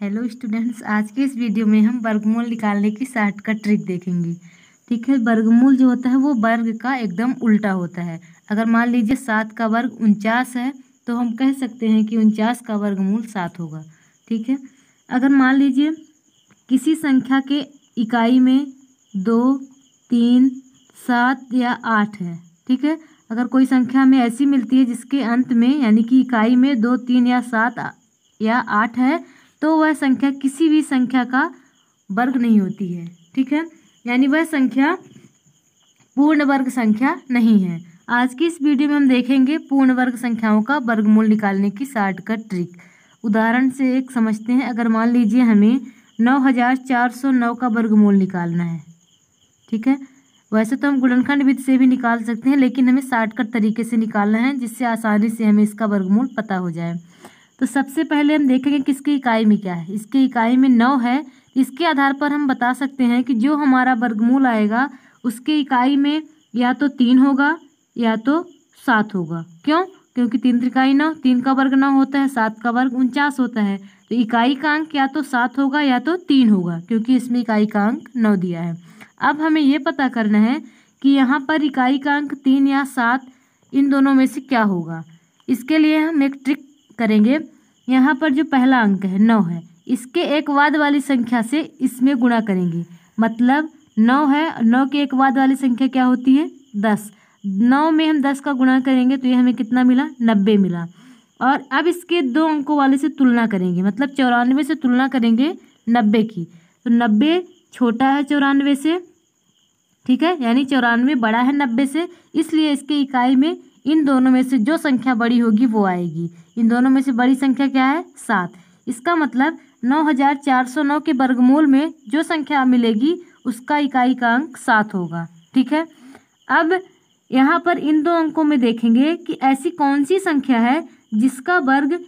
Hello students, आज के इस वीडियो में हम वर्गमूल निकालने की शॉर्टकट ट्रिक देखेंगे। ठीक है, वर्गमूल जो होता है वो वर्ग का एकदम उल्टा होता है। अगर मान लीजिए 7 का वर्ग 49 है तो हम कह सकते हैं कि 49 का वर्गमूल 7 होगा। ठीक है, अगर मान लीजिए किसी संख्या के इकाई में 2, 3, 7 या 8 है। ठीक है, अगर कोई संख्या हमें ऐसी मिलती है जिसके अंत में यानी कि इकाई में 2, 3 या 7 या 8 है तो वह संख्या किसी भी संख्या का वर्ग नहीं होती है। ठीक है, यानी वह संख्या पूर्ण वर्ग संख्या नहीं है। आज की इस वीडियो में हम देखेंगे पूर्ण वर्ग संख्याओं का वर्गमूल निकालने की शॉर्टकट ट्रिक। उदाहरण से एक समझते हैं। अगर मान लीजिए हमें 9409 का वर्गमूल निकालना है। ठीक है, वैसे तो हम गुणनखंड विधि से भी निकाल सकते हैं, लेकिन हमें शॉर्टकट तरीके से निकालना है जिससे आसानी से हमें इसका वर्गमूल पता हो जाए। तो सबसे पहले हम देखेंगे किसकी इकाई में क्या है। इसके इकाई में 9 है। इसके आधार पर हम बता सकते हैं कि जो हमारा वर्गमूल आएगा उसके इकाई में या तो 3 होगा या तो 7 होगा। क्यों? क्योंकि 3 इकाई 9, 3 का वर्ग 9 होता है, 7 का वर्ग 49 होता है। तो इकाई का अंक या तो 7 होगा या तो 3 होगा, क्योंकि इसमें इकाई का अंक 9 दिया है। अब हमें ये पता करना है कि यहाँ पर इकाई का अंक 3 या 7 इन दोनों में से क्या होगा। इसके लिए हम एक ट्रिक करेंगे। यहाँ पर जो पहला अंक है 9 है, इसके एक बाद वाली संख्या से इसमें गुणा करेंगे। मतलब 9 है, 9 के एक बाद वाली संख्या क्या होती है? 10। 9 में हम 10 का गुणा करेंगे तो ये हमें कितना मिला? 90 मिला। और अब इसके 2 अंकों वाले से तुलना करेंगे, मतलब 94 से तुलना करेंगे 90 की। तो 90 छोटा है 94 से। ठीक है, यानी 94 बड़ा है 90 से, इसलिए इसके इकाई में इन दोनों में से जो संख्या बड़ी होगी वो आएगी। इन दोनों में से बड़ी संख्या क्या है? 7। इसका मतलब 9409 के वर्गमूल में जो संख्या मिलेगी उसका इकाई का अंक 7 होगा। ठीक है, अब यहाँ पर इन 2 अंकों में देखेंगे कि ऐसी कौन सी संख्या है जिसका वर्ग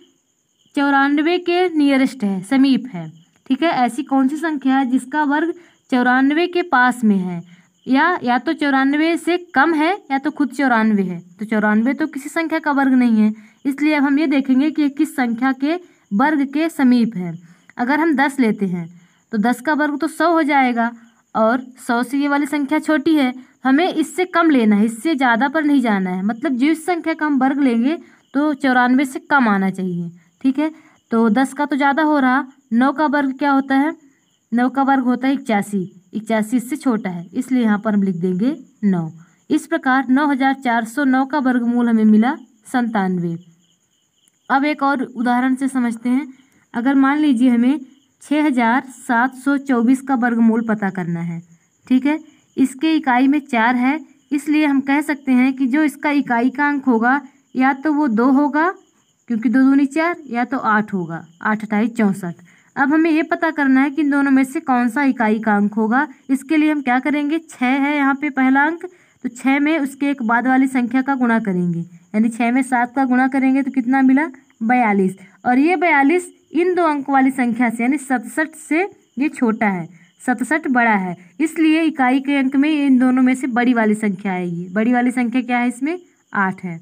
94 के नियरेस्ट है, समीप है। ठीक है, ऐसी कौन सी संख्या है जिसका वर्ग 94 के पास में है, या तो 94 से कम है या तो खुद 94 है। तो 94 तो किसी संख्या का वर्ग नहीं है, इसलिए अब हम ये देखेंगे कि किस संख्या के वर्ग के समीप है। अगर हम 10 लेते हैं तो 10 का वर्ग तो 100 हो जाएगा, और 100 से ये वाली संख्या छोटी है। हमें इससे कम लेना है, इससे ज़्यादा पर नहीं जाना है। मतलब जिस संख्या का हम वर्ग लेंगे तो 94 से कम आना चाहिए। ठीक है, तो 10 का तो ज़्यादा हो रहा। 9 का वर्ग क्या होता है? 9 का वर्ग होता है 81। 81 इससे छोटा है, इसलिए यहाँ पर हम लिख देंगे 9। इस प्रकार 9409 का वर्गमूल हमें मिला 97। अब एक और उदाहरण से समझते हैं। अगर मान लीजिए हमें 6724 का वर्गमूल पता करना है। ठीक है, इसके इकाई में 4 है, इसलिए हम कह सकते हैं कि जो इसका इकाई का अंक होगा या तो वो 2 होगा, क्योंकि 2 दूनी 4, या तो 8 होगा। 8 अठाई 64। अब हमें ये पता करना है कि इन दोनों में से कौन सा इकाई का अंक होगा। इसके लिए हम क्या करेंगे? 6 है यहाँ पे पहला अंक, तो 6 में उसके एक बाद वाली संख्या का गुणा करेंगे। यानी 6 में 7 का गुणा करेंगे तो कितना मिला? 42। और ये 42 इन 2 अंक वाली संख्या से यानी 67 से ये छोटा है, 67 बड़ा है, इसलिए इकाई के अंक में इन दोनों में से बड़ी वाली संख्या आएगी। बड़ी वाली संख्या क्या है? इसमें 8 है।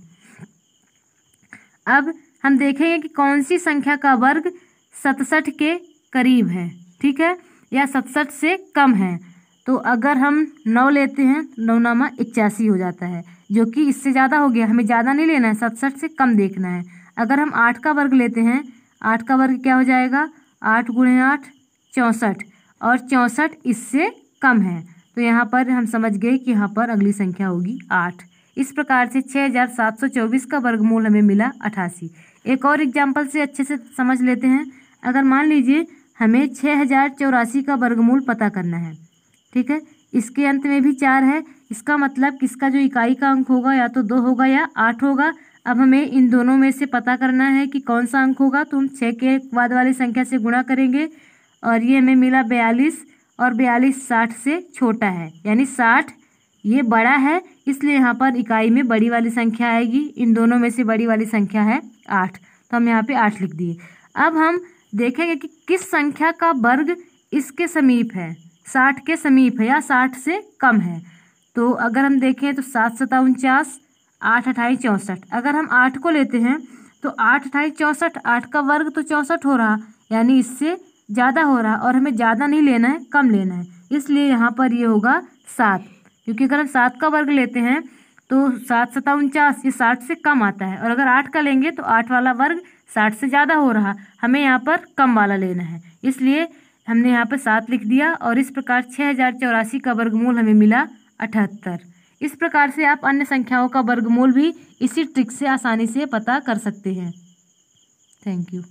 अब हम देखेंगे कि कौन सी संख्या का वर्ग 67 के करीब है। ठीक है, या 67 से कम है। तो अगर हम 9 लेते हैं, 9 नामा 81 हो जाता है, जो कि इससे ज़्यादा हो गया। हमें ज़्यादा नहीं लेना है, 67 से कम देखना है। अगर हम 8 का वर्ग लेते हैं, 8 का वर्ग क्या हो जाएगा? 8 गुणे 8 64, और 64 इससे कम है। तो यहाँ पर हम समझ गए कि यहाँ पर अगली संख्या होगी 8। इस प्रकार से 6724 का वर्गमूल हमें मिला 88। एक और एग्जाम्पल से अच्छे से समझ लेते हैं। अगर मान लीजिए हमें 6084 का वर्गमूल पता करना है। ठीक है, इसके अंत में भी 4 है, इसका मतलब किसका जो इकाई का अंक होगा या तो 2 होगा या 8 होगा। अब हमें इन दोनों में से पता करना है कि कौन सा अंक होगा, तो हम 6 के बाद वाली संख्या से गुणा करेंगे, और ये हमें मिला 42। और 42 60 से छोटा है, यानी 60 ये बड़ा है, इसलिए यहाँ पर इकाई में बड़ी वाली संख्या आएगी। इन दोनों में से बड़ी वाली संख्या है 8, तो हम यहाँ पे 8 लिख दिए। अब हम देखेंगे कि किस संख्या का वर्ग इसके समीप है, 60 के समीप है या 60 से कम है। तो अगर हम देखें तो 7 सता 49, 8 अठाई 64। अगर हम 8 को लेते हैं तो 8 अठाई 64, 8 का वर्ग तो 64 हो रहा, यानी इससे ज़्यादा हो रहा और हमें ज़्यादा नहीं लेना है, कम लेना है, इसलिए यहाँ पर ये होगा 7। क्योंकि अगर हम 7 का वर्ग लेते हैं तो 7 7 49, ये 60 से कम आता है। और अगर 8 का लेंगे तो 8 वाला वर्ग 60 से ज़्यादा हो रहा, हमें यहाँ पर कम वाला लेना है, इसलिए हमने यहाँ पर 7 लिख दिया। और इस प्रकार 6084 का वर्गमूल हमें मिला 78। इस प्रकार से आप अन्य संख्याओं का वर्गमूल भी इसी ट्रिक से आसानी से पता कर सकते हैं। Thank you.